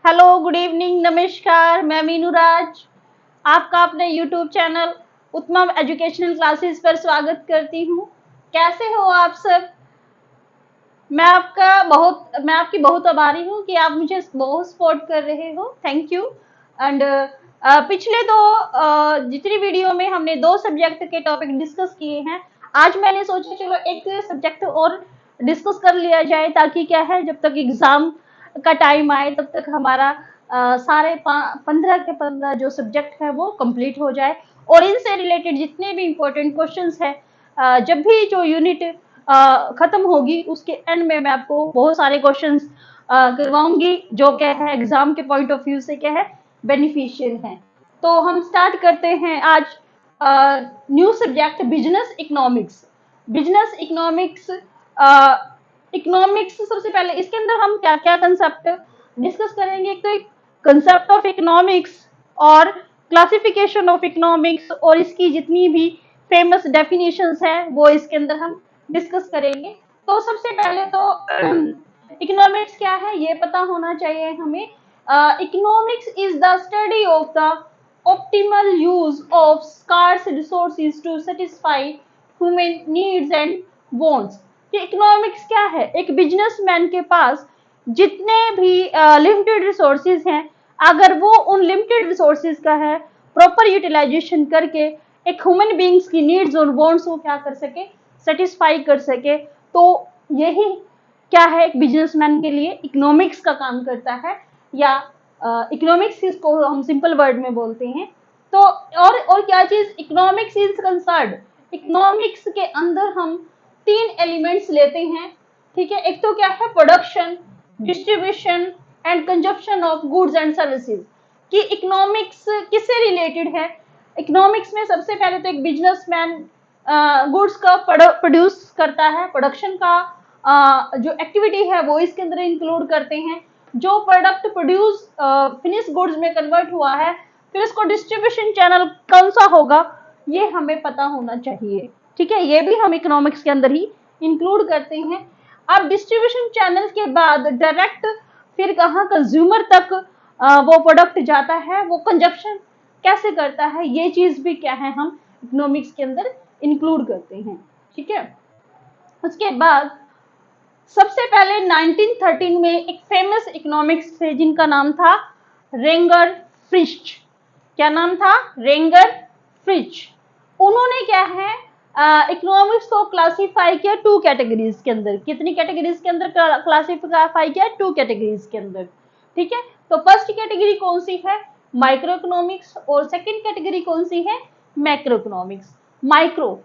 Hello, good evening, नमस्कार। मैं मीनू राज आपका अपने यूट्यूब चैनल उत्तम एजुकेशनल क्लासेस पर स्वागत करती हूँ। कैसे हो आप सब? मैं आपकी बहुत आभारी हूँ कि आप मुझे बहुत सपोर्ट कर रहे हो। Thank you. एंड पिछले जितनी वीडियो में हमने दो सब्जेक्ट के टॉपिक डिस्कस किए हैं, आज मैंने सोचा चलो एक सब्जेक्ट और डिस्कस कर लिया जाए, ताकि क्या है, जब तक एग्जाम का टाइम आए तब तक हमारा सारे 15 के 15 जो सब्जेक्ट है वो कंप्लीट हो जाए। और इनसे रिलेटेड जितने भी इंपॉर्टेंट क्वेश्चंस है, जब भी जो यूनिट खत्म होगी उसके एंड में मैं आपको बहुत सारे क्वेश्चंस करवाऊंगी, जो क्या है एग्जाम के पॉइंट ऑफ व्यू से क्या है बेनिफिशियल है। तो हम स्टार्ट करते हैं आज new subject business economics. Business economics, economics सबसे पहले इसके अंदर हम क्या क्या कंसेप्ट डिस्कस करेंगे। एक तो कंसेप्ट ऑफ इकोनॉमिक्स और क्लासिफिकेशन ऑफ इकोनॉमिक्स, और इसकी जितनी भी फेमस डेफिनेशंस है वो इसके अंदर हम डिस्कस करेंगे। तो सबसे पहले तो इकोनॉमिक्स क्या है ये पता होना चाहिए हमें। Economics is the study of the optimal use of scarce resources to satisfy human needs and wants। कि इकोनॉमिक्स क्या है, एक बिजनेसमैन के पास जितने भी लिमिटेड रिसोर्सेज हैं, अगर वो उन लिमिटेड रिसोर्सेज का है प्रॉपर यूटिलाइजेशन करके एक ह्यूमन बींग्स की नीड्स और वांट्स को क्या कर सके, सेटिस्फाई कर सके, तो यही क्या है एक बिजनेसमैन के लिए इकोनॉमिक्स का काम करता है। या इकोनॉमिक्स इसको हम सिंपल वर्ड में बोलते हैं। तो और क्या चीज इकोनॉमिक्स इज कंसर्न्ड, इकोनॉमिक्स के अंदर हम तीन एलिमेंट्स लेते हैं। ठीक है, एक तो क्या है production, distribution and consumption of goods and services. कि इकोनॉमिक्स किससे रिलेटेड है? इकोनॉमिक्स में सबसे पहले तो एक बिजनेसमैन गुड्स का प्रोड्यूस करता है, प्रोडक्शन का जो एक्टिविटी है वो इसके अंदर इंक्लूड करते हैं। जो प्रोडक्ट प्रोड्यूस फिनिश गुड्स में कन्वर्ट हुआ है, फिर इसको डिस्ट्रीब्यूशन चैनल कौन सा होगा ये हमें पता होना चाहिए। ठीक है, ये भी हम इकोनॉमिक्स के अंदर ही इंक्लूड करते हैं। अब डिस्ट्रीब्यूशन चैनल के बाद डायरेक्ट फिर कहाँ कंज्यूमर तक वो प्रोडक्ट जाता है, वो कंजप्शन कैसे करता है, ये चीज भी क्या है हम इकोनॉमिक्स के अंदर इंक्लूड करते हैं। ठीक है, उसके बाद सबसे पहले 1913 में एक फेमस इकोनॉमिक्स थे जिनका नाम था रेंगर फ्रिच। क्या नाम था? रेंगर फ्रिच। उन्होंने क्या है इकोनॉमिक्स को क्लासिफाई किया टू कैटेगरीज के अंदर। कितनी कैटेगरीज के अंदर क्लासिफाई किया? टू कैटेगरीज के अंदर। ठीक है, तो फर्स्ट कैटेगरी कौन सी है? Micro economics. और सेकंड कैटेगरी कौन सी है? Macro economics. माइक्रो,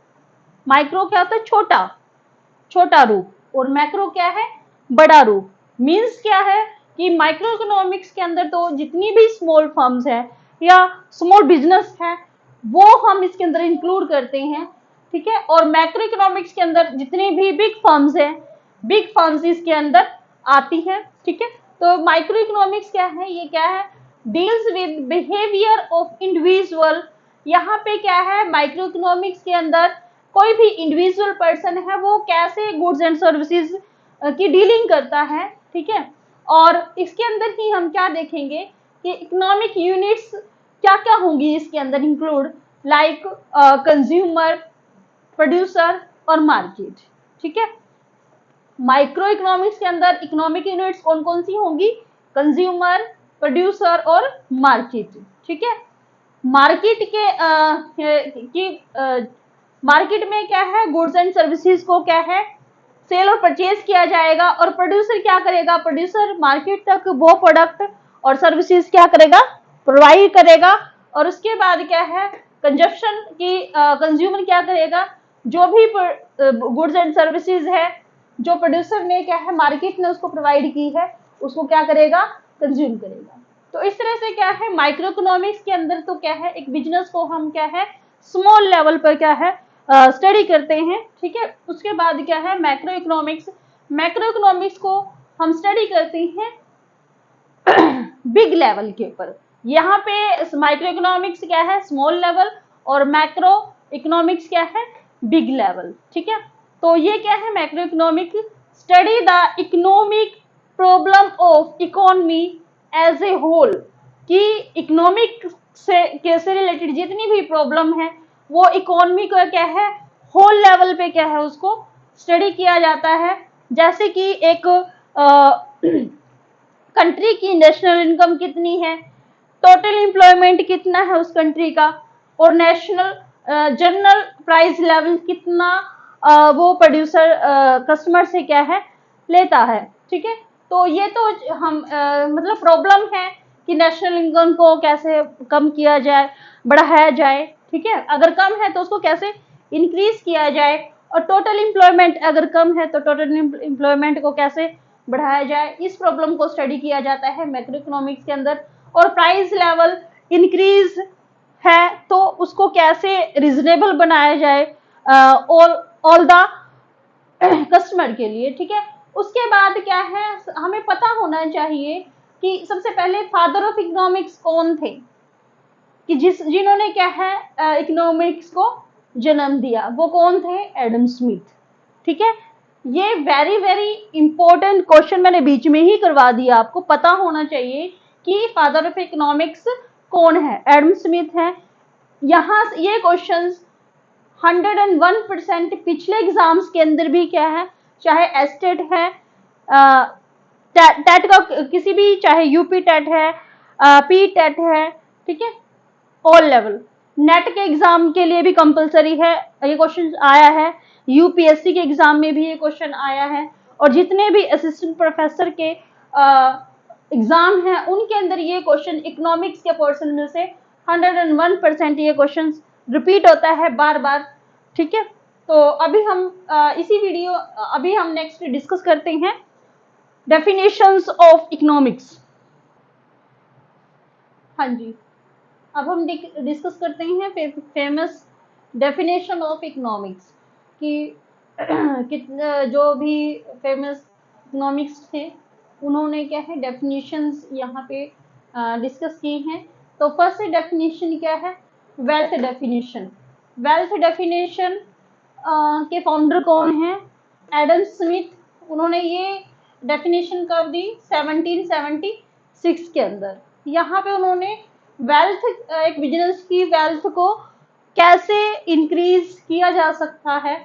माइक्रो क्या होता है? छोटा, छोटा रूप। और मैक्रो क्या है? बड़ा रूप। मींस क्या है कि माइक्रो इकोनॉमिक्स के अंदर तो जितनी भी स्मॉल फर्म्स है या स्मॉल बिजनेस है वो हम इसके अंदर इंक्लूड करते हैं। ठीक है, और मैक्रो इकोनॉमिक्स के अंदर जितनी भी बिग फर्म्स है, बिग फर्म्स इसके अंदर आती है। ठीक है, तो माइक्रो इकोनॉमिक्स क्या है? ये क्या है? Deals with behaviour of individual. यहाँ पे क्या है माइक्रो इकोनॉमिक्स के अंदर कोई भी इंडिविजुअल पर्सन है वो कैसे गुड्स एंड सर्विसेज की डीलिंग करता है। ठीक है, और इसके अंदर ही हम क्या देखेंगे कि इकोनॉमिक यूनिट्स क्या क्या होंगी इसके अंदर इंक्लूड, लाइक कंज्यूमर, प्रोड्यूसर और मार्केट। ठीक है, माइक्रो इकोनॉमिक्स के अंदर इकोनॉमिक यूनिट्स कौन कौन सी होंगी? कंज्यूमर, प्रोड्यूसर और मार्केट। ठीक है, मार्केट मार्केट में क्या है गुड्स एंड सर्विसेज को क्या है सेल और परचेज किया जाएगा, और प्रोड्यूसर क्या करेगा? प्रोड्यूसर मार्केट तक वो प्रोडक्ट और सर्विसेज क्या करेगा? प्रोवाइड करेगा। और उसके बाद क्या है कंजप्शन की, कंज्यूमर क्या करेगा? जो भी गुड्स एंड सर्विसेज है जो प्रोड्यूसर ने क्या है मार्केट ने उसको प्रोवाइड की है, उसको क्या करेगा? कंज्यूम करेगा। तो इस तरह से क्या है माइक्रो इकोनॉमिक्स के अंदर तो क्या है एक बिजनेस को हम क्या है स्मॉल लेवल पर क्या है स्टडी करते हैं। ठीक है, उसके बाद क्या है मैक्रो इकोनॉमिक्स। मैक्रो इकोनॉमिक्स को हम स्टडी करते हैं बिग लेवल के ऊपर। यहाँ पे माइक्रो इकोनॉमिक्स क्या है? स्मॉल लेवल, और मैक्रो इकोनॉमिक्स क्या है? Big level. ठीक है, तो ये क्या है macro economic, study the economic problem of economy as a whole, कि इकोनॉमिक से रिलेटेड जितनी भी प्रॉब्लम है वो इकोनॉमी का क्या है, होल लेवल पे क्या है उसको स्टडी किया जाता है। जैसे कि एक कंट्री की नेशनल इनकम कितनी है, टोटल एम्प्लॉयमेंट कितना है उस कंट्री का, और नेशनल जनरल प्राइस लेवल कितना वो प्रोड्यूसर कस्टमर से क्या है लेता है। ठीक है, तो ये तो हम मतलब प्रॉब्लम है कि नेशनल इनकम को कैसे कम किया जाए, बढ़ाया जाए। ठीक है, अगर कम है तो उसको कैसे इंक्रीज किया जाए, और टोटल एम्प्लॉयमेंट अगर कम है तो टोटल एम्प्लॉयमेंट को कैसे बढ़ाया जाए, इस प्रॉब्लम को स्टडी किया जाता है मैक्रो इकोनॉमिक्स के अंदर। और प्राइस लेवल इंक्रीज है तो उसको कैसे रिजनेबल बनाया जाए ऑल द कस्टमर के लिए। ठीक है, उसके बाद क्या है, हमें पता होना चाहिए कि सबसे पहले फादर ऑफ इकोनॉमिक्स कौन थे, कि जिन्होंने क्या है इकोनॉमिक्स को जन्म दिया, वो कौन थे, एडम स्मिथ। ठीक है, ये वेरी वेरी इंपॉर्टेंट क्वेश्चन मैंने बीच में ही करवा दिया, आपको पता होना चाहिए कि फादर ऑफ इकोनॉमिक्स कौन है, एडम स्मिथ है। यहाँ ये क्वेश्चंस 101% पिछले एग्जाम्स के अंदर भी क्या है, चाहे एस्टेट है, टेट का किसी भी, चाहे यूपी टेट है, पी टेट है, ठीक है, ऑल लेवल, नेट के एग्जाम के लिए भी कंपलसरी है, ये क्वेश्चन आया है, यूपीएससी के एग्जाम में भी ये क्वेश्चन आया है, और जितने भी असिस्टेंट प्रोफेसर के एग्जाम हैं उनके अंदर ये क्वेश्चन इकोनॉमिक्स के पोर्शन में से 101% ये क्वेश्चन रिपीट होता है बार बार। ठीक है, तो अभी हम अभी हम नेक्स्ट डिस्कस करते हैं डेफिनेशंस ऑफ इकोनॉमिक्स। हाँ जी, अब हम डिस्कस करते हैं फेमस डेफिनेशन ऑफ इकोनॉमिक्स कि जो भी फेमस इकोनॉमिक्स थे उन्होंने क्या है डेफिनेशंस यहाँ पे डिस्कस की हैं। तो फर्स्ट डेफिनेशन क्या है, वेल्थ डेफिनेशन। वेल्थ डेफिनेशन के फाउंडर कौन है, एडम स्मिथ। उन्होंने ये डेफिनेशन कब दी, 1776 के अंदर। यहाँ पे उन्होंने वेल्थ, एक बिजनेस की वेल्थ को कैसे इंक्रीज किया जा सकता है,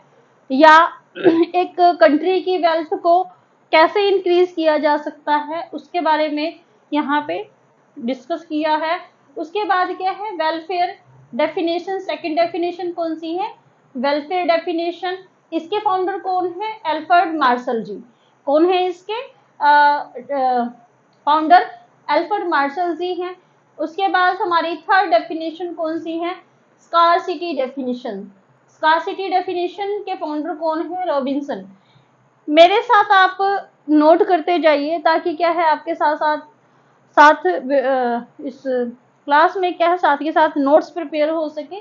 या एक कंट्री की वेल्थ को कैसे इंक्रीज किया जा सकता है, उसके बारे में यहाँ पे डिस्कस किया है। उसके बाद क्या है, वेलफेयर डेफिनेशन। सेकंड डेफिनेशन कौन सी है, वेलफेयर डेफिनेशन। इसके फाउंडर कौन है, एल्फ्रेड मार्शल जी। कौन है इसके फाउंडर, एल्फ्रेड मार्शल जी हैं। उसके बाद हमारी थर्ड डेफिनेशन कौन सी है, स्कार्सिटी डेफिनेशन। स्कार्सिटी डेफिनेशन के फाउंडर कौन है, रॉबिन्सन। मेरे साथ आप नोट करते जाइए ताकि क्या है आपके साथ साथ साथ इस क्लास में क्या है साथ के साथ नोट्स प्रिपेयर हो सके।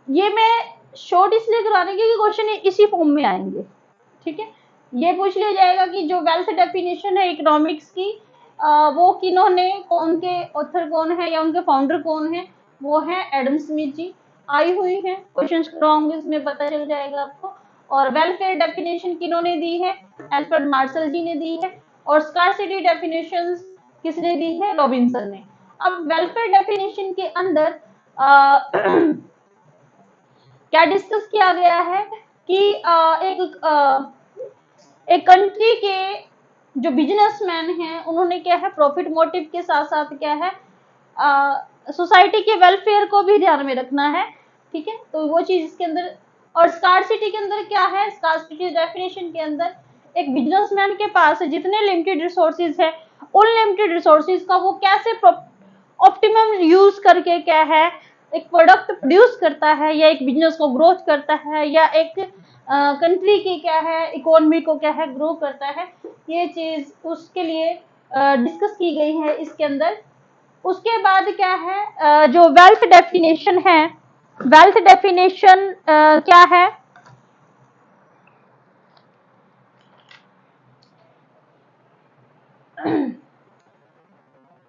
ये मैं शॉर्ट इसलिए करा रही हूँ क्योंकि क्वेश्चन इसी फॉर्म में आएंगे। ठीक है, ये पूछ लिया जाएगा कि जो वेल्थ डेफिनेशन है इकोनॉमिक्स की, वो किन्होंने, कौन के ऑथर कौन है या उनके फाउंडर कौन है, वो है एडम स्मिथ जी। आई हुई है, क्वेश्चन करवाऊंगी उसमें पता चल जाएगा आपको। और वेलफेयर डेफिनेशन किन्होंने दी है, एल्फ्रेड मार्शल जी ने दी है। और स्कार्सिटी डेफिनेशन किसने दी है, रॉबिन्सन ने। अब वेलफेयर डेफिनेशन के अंदर क्या डिस्कस किया गया है कि एक कंट्री के जो बिजनेसमैन हैं उन्होंने क्या है प्रॉफिट मोटिव के साथ साथ क्या है सोसाइटी के वेलफेयर को भी ध्यान में रखना है। ठीक है, तो वो चीज इसके अंदर। और स्कार्सिटी के अंदर क्या है, स्कार्सिटी डेफिनेशन के अंदर एक बिजनेसमैन के पास जितने लिमिटेड रिसोर्सेज है उन लिमिटेड रिसोर्सेज का वो कैसे ऑप्टिमम यूज करके क्या है एक प्रोडक्ट प्रोड्यूस करता है, या एक बिजनेस को ग्रोथ करता है, या एक कंट्री की क्या है इकोनॉमी को क्या है ग्रो करता है, ये चीज उसके लिए डिस्कस की गई है इसके अंदर। उसके बाद क्या है जो वेल्थ डेफिनेशन है, वेल्थ डेफिनेशन क्या है,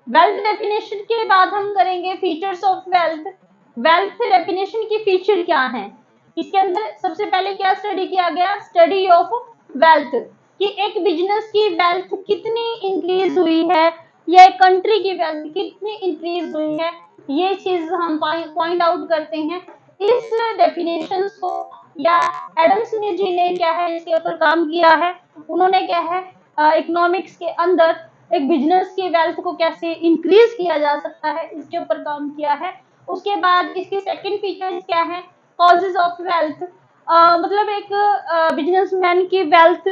वेल्थ डेफिनेशन के बाद हम करेंगे features of wealth. Wealth definition की फीचर क्या है, इसके अंदर सबसे पहले क्या स्टडी किया गया, स्टडी ऑफ वेल्थ, कि एक बिजनेस की वेल्थ कितनी इंक्रीज हुई है, या एक कंट्री की वैल्यू कितनी इंक्रीज हुई है, ये चीज हम पॉइंट आउट करते हैं। इस डेफिनेशन को या एडम स्मिथ जी ने क्या है इसके ऊपर काम किया है। उन्होंने क्या है इकोनॉमिक्स के अंदर एक बिजनेस की वेल्थ को कैसे इंक्रीज किया जा सकता है, इसके ऊपर काम किया है। उसके बाद इसकी सेकंड फीचर क्या है, कॉजेज ऑफ वेल्थ, मतलब एक बिजनेसमैन की वेल्थ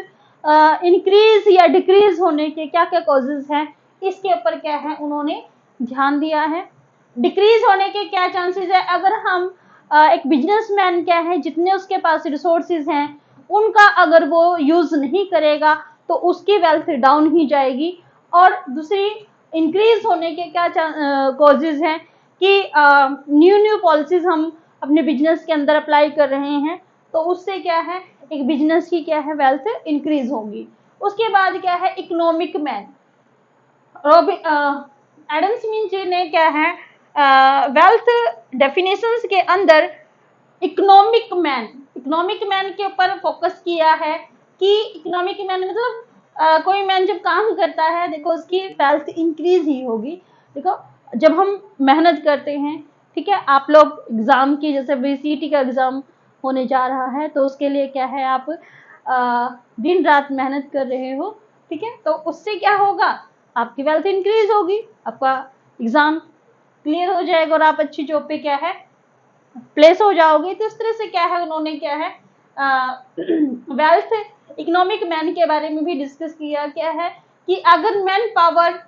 इंक्रीज या डिक्रीज होने के क्या क्या कॉजेज हैं, इसके ऊपर क्या है उन्होंने ध्यान दिया है। डिक्रीज होने के क्या चांसेस है, अगर हम एक बिजनेसमैन क्या है जितने उसके पास रिसोर्सेज हैं उनका अगर वो यूज नहीं करेगा तो उसकी वेल्थ डाउन ही जाएगी। और दूसरी इंक्रीज होने के क्या कॉजेज हैं कि न्यू न्यू पॉलिसीज हम अपने बिजनेस के अंदर अप्लाई कर रहे हैं तो उससे क्या है एक बिजनेस की क्या है वेल्थ इंक्रीज होगी। उसके बाद क्या है economic man, Adam Smith ji ने क्या है वेल्थ डेफिनेशंस के अंदर इकोनॉमिक मैन के ऊपर फोकस किया है कि इकोनॉमिक मैन मतलब कोई मैन जब काम करता है देखो उसकी वेल्थ इंक्रीज ही होगी। देखो जब हम मेहनत करते हैं, ठीक है, आप लोग एग्जाम की जैसे बीसीटी का एग्जाम होने जा रहा है तो उसके लिए क्या है आप दिन रात मेहनत कर रहे हो, ठीक है, तो उससे क्या होगा आपकी वेल्थ इंक्रीज होगी, आपका एग्जाम क्लियर हो जाएगा और आप अच्छी जॉब पे क्या है प्लेस हो जाओगे। तो इस तरह से क्या है उन्होंने क्या है वेल्थ इकोनॉमिक मैन के बारे में भी डिस्कस किया क्या है कि अगर मैन पावर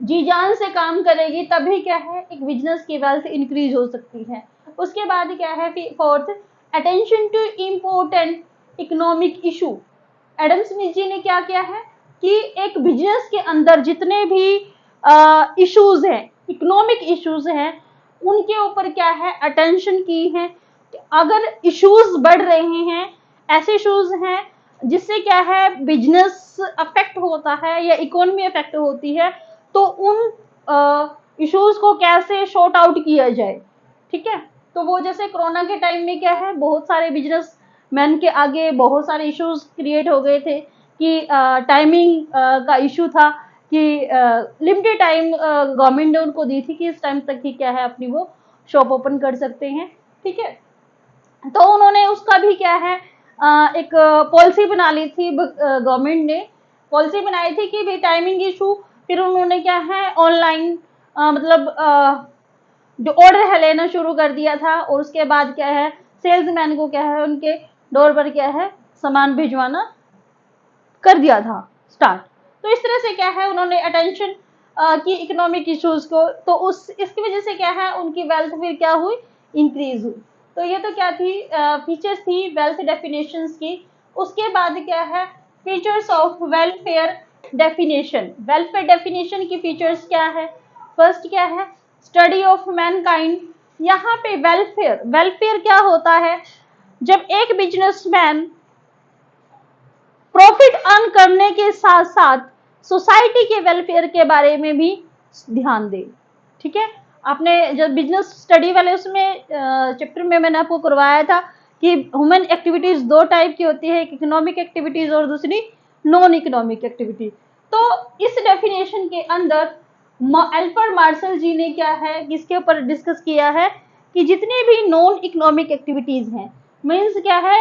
जी जान से काम करेगी तभी क्या है एक बिजनेस की वेल्थ इंक्रीज हो सकती है। उसके बाद क्या है fourth attention to important economic issue. Adam Smith ji ने क्या किया है कि एक बिजनेस के अंदर जितने भी इश्यूज हैं, इकोनॉमिक इश्यूज हैं, उनके ऊपर क्या है अटेंशन की है। अगर इश्यूज बढ़ रहे हैं, ऐसे इश्यूज हैं जिससे क्या है बिजनेस अफेक्ट होता है या इकोनॉमी अफेक्ट होती है, तो उन इश्यूज को कैसे शॉर्ट आउट किया जाए, ठीक है। तो वो जैसे कोरोना के टाइम में क्या है बहुत सारे बिजनेस मैन के आगे बहुत सारे इश्यूज क्रिएट हो गए थे कि टाइमिंग का इशू था कि लिमिटेड टाइम गवर्नमेंट ने उनको दी थी कि इस टाइम तक ही क्या है अपनी वो शॉप ओपन कर सकते हैं, ठीक है। तो उन्होंने उसका भी क्या है एक पॉलिसी बना ली थी, गवर्नमेंट ने पॉलिसी बनाई थी कि भी टाइमिंग इशू, फिर उन्होंने क्या है ऑनलाइन मतलब जो ऑर्डर है लेना शुरू कर दिया था और उसके बाद क्या है सेल्समैन को क्या है उनके डोर पर क्या है सामान भिजवाना कर दिया था स्टार्ट। तो इस तरह से क्या है उन्होंने अटेंशन की इकोनॉमिक इश्यूज को, तो उस इसकी वजह से क्या है उनकी वेल्थ फिर क्या हुई इंक्रीज हुई। तो ये तो क्या थी फीचर्स थी वेल्थ डेफिनेशंस की। उसके बाद क्या है features of welfare definition. Welfare definition की फीचर्स क्या है, फर्स्ट क्या है स्टडी ऑफ मैनकाइंड। यहाँ पे वेलफेयर, वेलफेयर क्या होता है, जब एक बिजनेसमैन प्रॉफिट अर्न करने के साथ साथ सोसाइटी के वेलफेयर के बारे में भी ध्यान दे, ठीक है। आपने जब बिजनेस स्टडी वाले उसमें चैप्टर में मैंने आपको करवाया था कि ह्यूमन एक्टिविटीज दो टाइप की होती है, एक इकोनॉमिक एक्टिविटीज और दूसरी नॉन इकोनॉमिक एक्टिविटी। तो इस डेफिनेशन के अंदर एल्फ्रेड मार्शल जी ने क्या है इसके ऊपर डिस्कस किया है कि जितनी भी नॉन इकोनॉमिक एक्टिविटीज हैं, मीन्स क्या है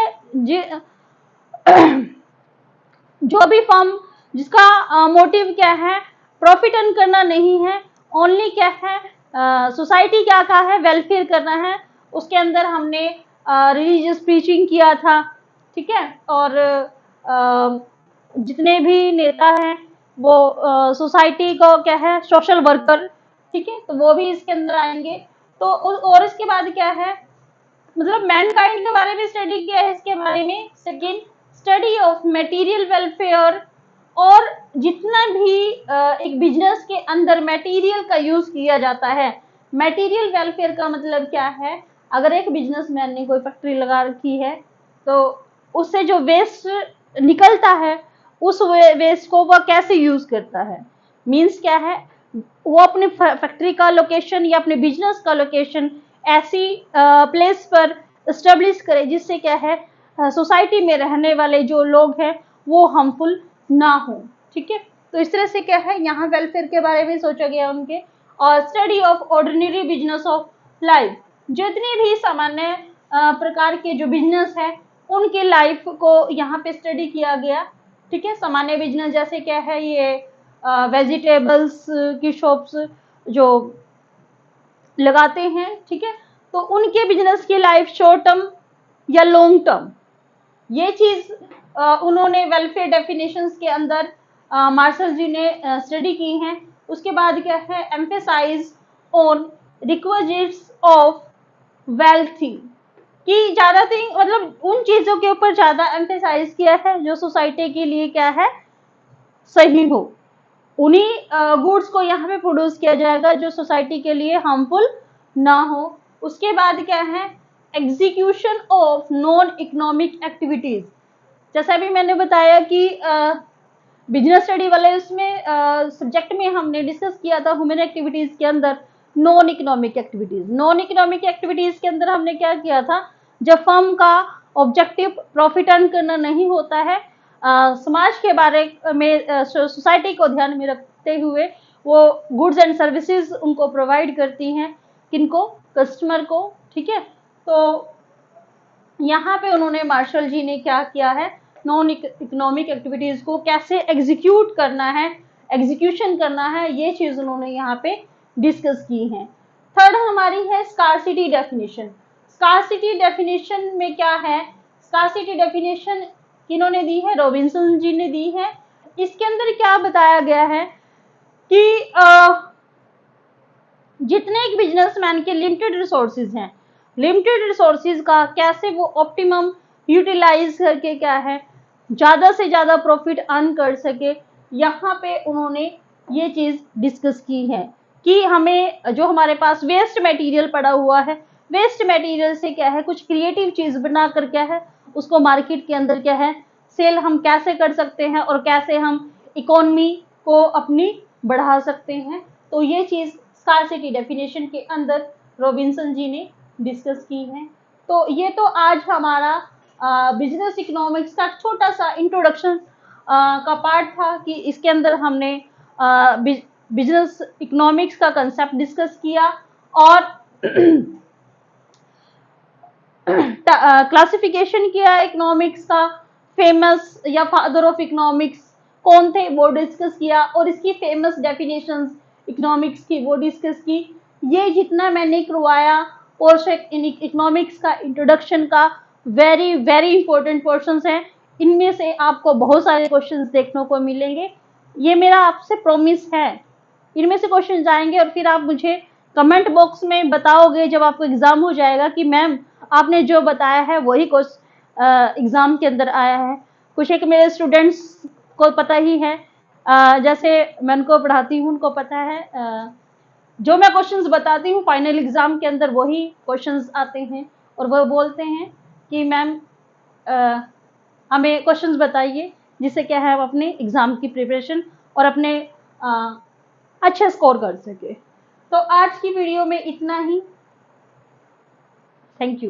जो भी फर्म जिसका मोटिव क्या है प्रॉफिट अर्न करना नहीं है, ओनली क्या है सोसाइटी क्या का है वेलफेयर करना है, उसके अंदर हमने रिलीजियस प्रीचिंग किया था, ठीक है। और जितने भी नेता हैं वो सोसाइटी को क्या है सोशल वर्कर, ठीक है, तो वो भी इसके अंदर आएंगे। तो और इसके बाद क्या है मतलब मैनकाइंड के बारे में स्टडी किया है इसके बारे में। Second study of material welfare, और जितना भी एक बिजनेस के अंदर मटेरियल का यूज किया जाता है, मटेरियल वेलफेयर का मतलब क्या है, अगर एक बिजनेसमैन ने कोई फैक्ट्री लगा रखी है तो उससे जो वेस्ट निकलता है उस वेस्ट को वह कैसे यूज करता है, मीन्स क्या है वो अपने फैक्ट्री का लोकेशन या अपने बिजनेस का लोकेशन ऐसी प्लेस पर एस्टेब्लिश करे जिससे क्या है सोसाइटी में रहने वाले जो लोग हैं वो हार्मफुल ना हो, ठीक है। तो इस तरह से क्या है, यहाँ वेलफेयर के बारे में सोचा गया उनके। और study of ordinary business of life, जितने भी सामान्य प्रकार के जो बिजनेस है उनके लाइफ को यहाँ पे स्टडी किया गया। ठीक है, सामान्य बिजनेस जैसे क्या है, ये वेजिटेबल्स की शॉप्स जो लगाते हैं, ठीक है, तो उनके बिजनेस की लाइफ शॉर्ट टर्म या लॉन्ग टर्म, ये चीज उन्होंने वेलफेयर डेफिनेशंस के अंदर मार्शल जी ने स्टडी की हैं। उसके बाद क्या है, emphasise on requisites of wealthy, कि ज्यादातर मतलब उन चीजों के ऊपर ज्यादा एम्फेसाइज किया है जो सोसाइटी के लिए क्या है, सही हो। उन्हीं गुड्स को यहाँ पे प्रोड्यूस किया जाएगा जो सोसाइटी के लिए हार्मफुल ना हो। उसके बाद क्या है, execution of non economic activities, जैसा भी मैंने बताया कि बिजनेस स्टडी वाले उसमें सब्जेक्ट में हमने डिस्कस किया था ह्यूमन एक्टिविटीज के अंदर non economic activities. Non economic activities के अंदर हमने क्या किया था, जब फर्म का ऑब्जेक्टिव प्रॉफिट अर्न करना नहीं होता है, समाज के बारे में सोसाइटी को ध्यान में रखते हुए वो गुड्स एंड सर्विसेज उनको प्रोवाइड करती हैं, किनको, कस्टमर को। ठीक है, तो यहाँ पे उन्होंने मार्शल जी ने क्या किया है, नॉन इकोनॉमिक एक्टिविटीज को कैसे एग्जीक्यूट करना है, एग्जीक्यूशन करना है, ये चीज उन्होंने यहाँ पे डिस्कस की है। थर्ड हमारी है स्कार्सिटी डेफिनेशन। स्कार्सिटी डेफिनेशन में क्या है, स्कार्सिटी डेफिनेशन किन्होंने दी है, रॉबिन्सन जी ने दी है। इसके अंदर क्या बताया गया है कि जितने एक बिजनेसमैन के लिमिटेड रिसोर्सेज हैं, लिमिटेड रिसोर्सेज का कैसे वो ऑप्टिमम यूटिलाइज करके क्या है ज्यादा से ज्यादा प्रॉफिट अर्न कर सके, यहाँ पे उन्होंने ये चीज डिस्कस की है कि हमें जो हमारे पास वेस्ट मटेरियल पड़ा हुआ है, वेस्ट मटेरियल से क्या है कुछ क्रिएटिव चीज बनाकर क्या है उसको मार्केट के अंदर क्या है सेल हम कैसे कर सकते हैं और कैसे हम इकोनॉमी को अपनी बढ़ा सकते हैं। तो ये चीज स्कार्सिटी डेफिनेशन के अंदर रॉबिन्सन जी ने डिस्कस की है। तो ये तो आज हमारा बिजनेस इकोनॉमिक्स का छोटा सा इंट्रोडक्शन का पार्ट था कि इसके अंदर हमने बिजनेस इकोनॉमिक्स का कंसेप्ट डिस्कस किया और क्लासिफिकेशन किया इकोनॉमिक्स का, फेमस या फादर ऑफ इकोनॉमिक्स कौन थे वो डिस्कस किया और इसकी फेमस डेफिनेशंस इकोनॉमिक्स की वो डिस्कस की। ये जितना मैंने करवाया पोर्शन इकोनॉमिक्स का इंट्रोडक्शन का वेरी वेरी इंपॉर्टेंट पोर्शंस हैं, इनमें से आपको बहुत सारे क्वेश्चंस देखने को मिलेंगे, ये मेरा आपसे प्रॉमिस है। इनमें से क्वेश्चंस आएंगे और फिर आप मुझे कमेंट बॉक्स में बताओगे जब आपको एग्जाम हो जाएगा कि मैम आपने जो बताया है वही क्वेश्चन एग्जाम के अंदर आया है। कुछ एक मेरे स्टूडेंट्स को पता ही है, जैसे मैं उनको पढ़ाती हूँ उनको पता है, जो मैं क्वेश्चंस बताती हूँ फाइनल एग्जाम के अंदर वही क्वेश्चंस आते हैं और वो बोलते हैं कि मैम हमें क्वेश्चंस बताइए जिससे क्या है हम अपने एग्जाम की प्रिपरेशन और अपने अच्छा स्कोर कर सके। तो आज की वीडियो में इतना ही, थैंक यू।